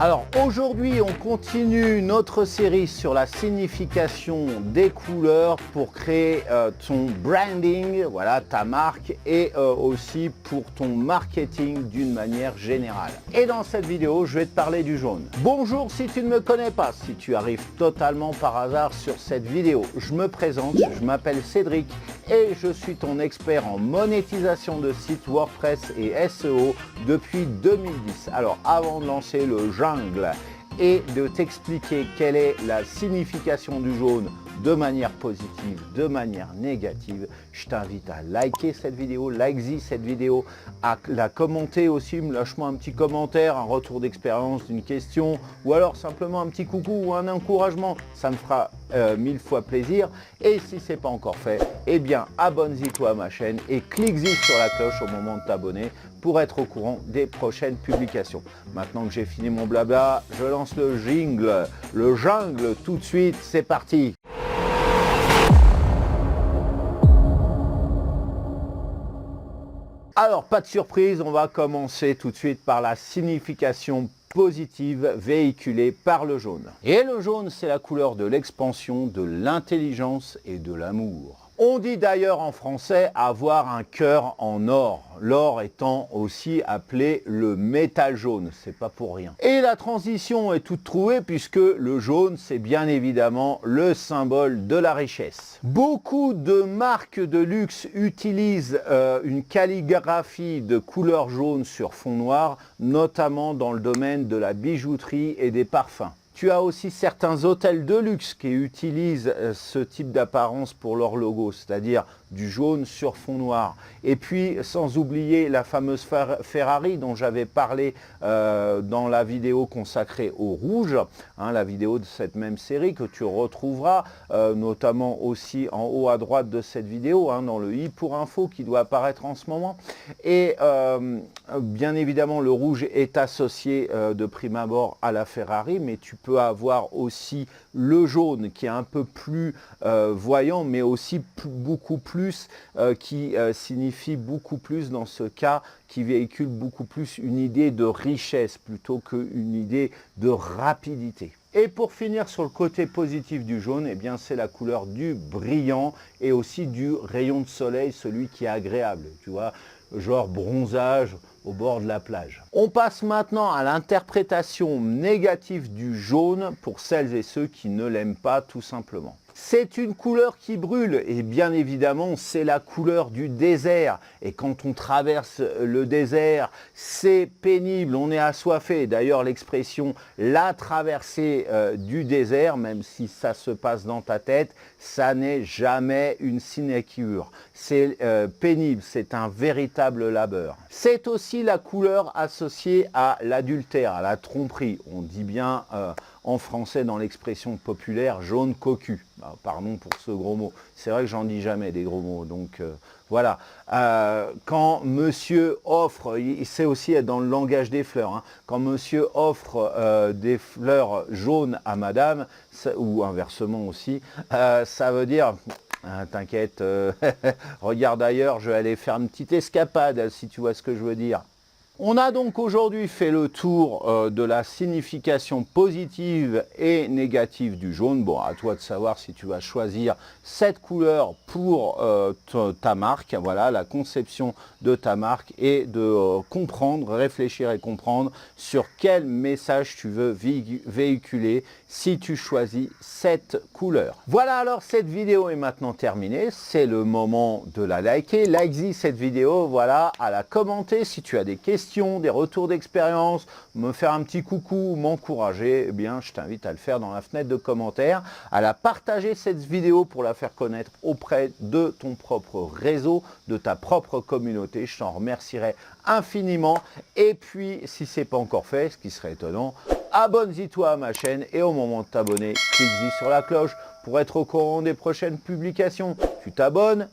Alors aujourd'hui on continue notre série sur la signification des couleurs pour créer ton branding, voilà ta marque et aussi pour ton marketing d'une manière générale. Et dans cette vidéo je vais te parler du jaune. Bonjour si tu ne me connais pas, si tu arrives totalement par hasard sur cette vidéo, je me présente, je m'appelle Cédric et je suis ton expert en monétisation de sites WordPress et SEO depuis 2010. Alors avant de lancer le jungle et de t'expliquer quelle est la signification du jaune de manière positive, de manière négative, je t'invite à liker cette vidéo, like-y cette vidéo, à la commenter aussi, lâche-moi un petit commentaire, un retour d'expérience, une question, ou alors simplement un petit coucou ou un encouragement, ça me fera 1000 fois plaisir. Et si ce n'est pas encore fait, eh bien abonne-toi à ma chaîne et clique-y sur la cloche au moment de t'abonner pour être au courant des prochaines publications. Maintenant que j'ai fini mon blabla, je lance le jingle. Le jungle tout de suite, c'est parti. Alors, pas de surprise, on va commencer tout de suite par la signification positive véhiculée par le jaune. Et le jaune, c'est la couleur de l'expansion, de l'intelligence et de l'amour. On dit d'ailleurs en français avoir un cœur en or, l'or étant aussi appelé le métal jaune, c'est pas pour rien. Et la transition est toute trouvée puisque le jaune c'est bien évidemment le symbole de la richesse. Beaucoup de marques de luxe utilisent une calligraphie de couleur jaune sur fond noir, notamment dans le domaine de la bijouterie et des parfums. Tu as aussi certains hôtels de luxe qui utilisent ce type d'apparence pour leur logo, c'est-à-dire du jaune sur fond noir. Et puis, sans oublier la fameuse Ferrari dont j'avais parlé dans la vidéo consacrée au rouge, hein, la vidéo de cette même série que tu retrouveras notamment aussi en haut à droite de cette vidéo, hein, dans le i pour info qui doit apparaître en ce moment. Et bien évidemment, le rouge est associé de prime abord à la Ferrari, mais tu peux avoir aussi le jaune qui est un peu plus voyant, mais aussi beaucoup plus qui signifie beaucoup plus dans ce cas, qui véhicule beaucoup plus une idée de richesse plutôt qu'une idée de rapidité. Et pour finir sur le côté positif du jaune, eh bien c'est la couleur du brillant et aussi du rayon de soleil, celui qui est agréable, tu vois, genre bronzage au bord de la plage. On passe maintenant à l'interprétation négative du jaune pour celles et ceux qui ne l'aiment pas tout simplement. C'est une couleur qui brûle et bien évidemment c'est la couleur du désert et quand on traverse le désert c'est pénible, on est assoiffé. D'ailleurs l'expression la traversée du désert, même si ça se passe dans ta tête, ça n'est jamais une sinécure. C'est pénible, c'est un véritable labeur. C'est aussi la couleur associée à l'adultère, à la tromperie. On dit bien en français dans l'expression populaire jaune cocu. Pardon pour ce gros mot. C'est vrai que j'en dis jamais des gros mots. Donc voilà. Quand monsieur offre, c'est aussi dans le langage des fleurs, hein, quand monsieur offre des fleurs jaunes à madame, ou inversement aussi, ça veut dire... t'inquiète, regarde ailleurs, je vais aller faire une petite escapade si tu vois ce que je veux dire. On a donc aujourd'hui fait le tour de la signification positive et négative du jaune. Bon, à toi de savoir si tu vas choisir cette couleur pour ta marque, voilà, la conception de ta marque et de comprendre, réfléchir et comprendre sur quel message tu veux véhiculer si tu choisis cette couleur. Voilà, alors cette vidéo est maintenant terminée. C'est le moment de la liker. Like-y cette vidéo, voilà, à la commenter si tu as des questions, des retours d'expérience, me faire un petit coucou, m'encourager, eh bien je t'invite à le faire dans la fenêtre de commentaires, à la partager cette vidéo pour la faire connaître auprès de ton propre réseau, de ta propre communauté. Je t'en remercierai infiniment. Et puis si ce n'est pas encore fait, ce qui serait étonnant, abonne-toi à ma chaîne et au moment de t'abonner, clique-y sur la cloche pour être au courant des prochaines publications. Tu t'abonnes,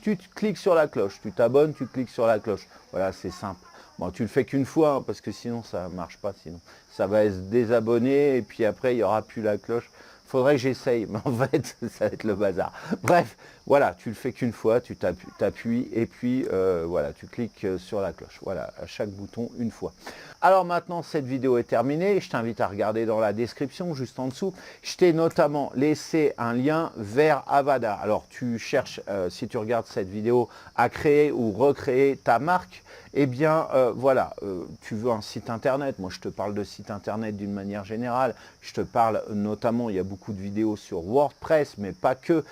tu cliques sur la cloche, tu t'abonnes, tu cliques sur la cloche. Voilà, c'est simple. Bon, tu le fais qu'une fois, hein, parce que sinon ça ne marche pas. Sinon, ça va se désabonner et puis après, il n'y aura plus la cloche. Faudrait que j'essaye, mais en fait, ça va être le bazar. Bref, voilà, tu le fais qu'une fois, tu t'appuies et puis voilà, tu cliques sur la cloche. Voilà, à chaque bouton une fois. Alors maintenant, cette vidéo est terminée. Je t'invite à regarder dans la description, juste en dessous. Je t'ai notamment laissé un lien vers Avada. Alors, tu cherches, si tu regardes cette vidéo, à créer ou recréer ta marque. Eh bien, voilà, tu veux un site internet. Moi, je te parle de site internet d'une manière générale. Je te parle notamment, il y a beaucoup de vidéos sur WordPress, mais pas que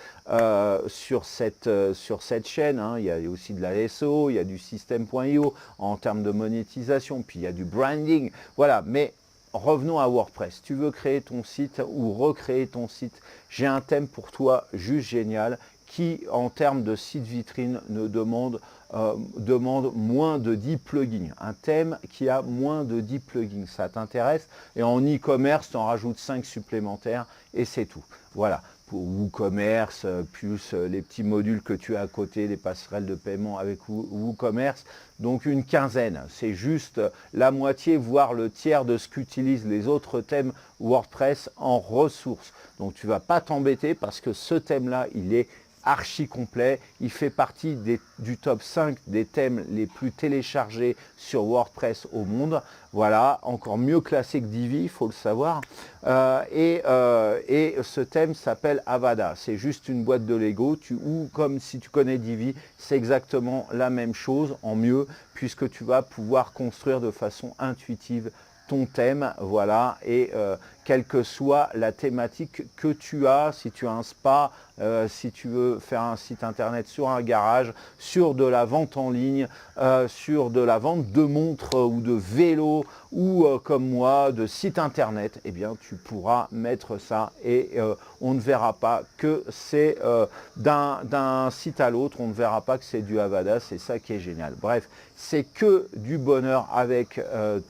sur cette chaîne. Hein. Il y a aussi de la SEO, il y a du système.io en termes de monétisation, puis il y a du branding. Voilà, mais revenons à WordPress. Tu veux créer ton site ou recréer ton site. J'ai un thème pour toi juste génial qui, en termes de site vitrine, demande moins de 10 plugins. Un thème qui a moins de 10 plugins. Ça t'intéresse? Et en e-commerce, tu en rajoutes 5 supplémentaires et c'est tout. Voilà. Pour WooCommerce, plus les petits modules que tu as à côté, les passerelles de paiement avec WooCommerce. Donc une quinzaine. C'est juste la moitié, voire le tiers de ce qu'utilisent les autres thèmes WordPress en ressources. Donc tu ne vas pas t'embêter parce que ce thème-là, il est archi complet, il fait partie du top 5 des thèmes les plus téléchargés sur WordPress au monde. Voilà, encore mieux classé que Divi, il faut le savoir. Et ce thème s'appelle Avada. C'est juste une boîte de Lego, ou comme si tu connais Divi, c'est exactement la même chose en mieux, puisque tu vas pouvoir construire de façon intuitive ton thème, voilà, et quelle que soit la thématique que tu as, si tu as un spa, si tu veux faire un site internet sur un garage, sur de la vente en ligne, sur de la vente de montres ou de vélos, ou comme moi, de sites internet, eh bien tu pourras mettre ça et on ne verra pas que c'est d'un site à l'autre, on ne verra pas que c'est du Avada, c'est ça qui est génial. Bref, c'est que du bonheur avec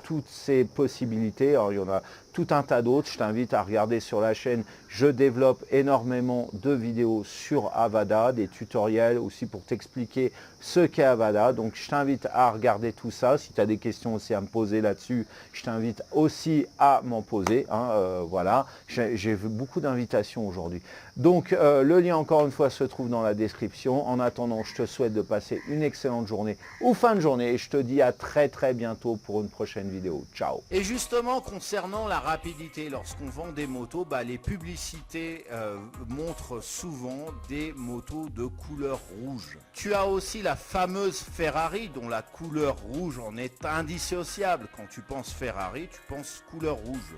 toutes ces possibilités. Alors il y en a tout un tas d'autres, je t'invite à regarder sur la chaîne, je développe énormément de vidéos sur Avada, des tutoriels aussi pour t'expliquer ce qu'est Avada, donc je t'invite à regarder tout ça. Si tu as des questions aussi à me poser là-dessus, je t'invite aussi à m'en poser, hein, voilà, j'ai vu beaucoup d'invitations aujourd'hui. Donc le lien encore une fois se trouve dans la description. En attendant, je te souhaite de passer une excellente journée ou fin de journée et je te dis à très bientôt pour une prochaine vidéo. Ciao. Et justement, concernant la rapidité, lorsqu'on vend des motos, les publicités montrent souvent des motos de couleur rouge. Tu as aussi la fameuse Ferrari dont la couleur rouge en est indissociable. Quand tu penses Ferrari, tu penses couleur rouge.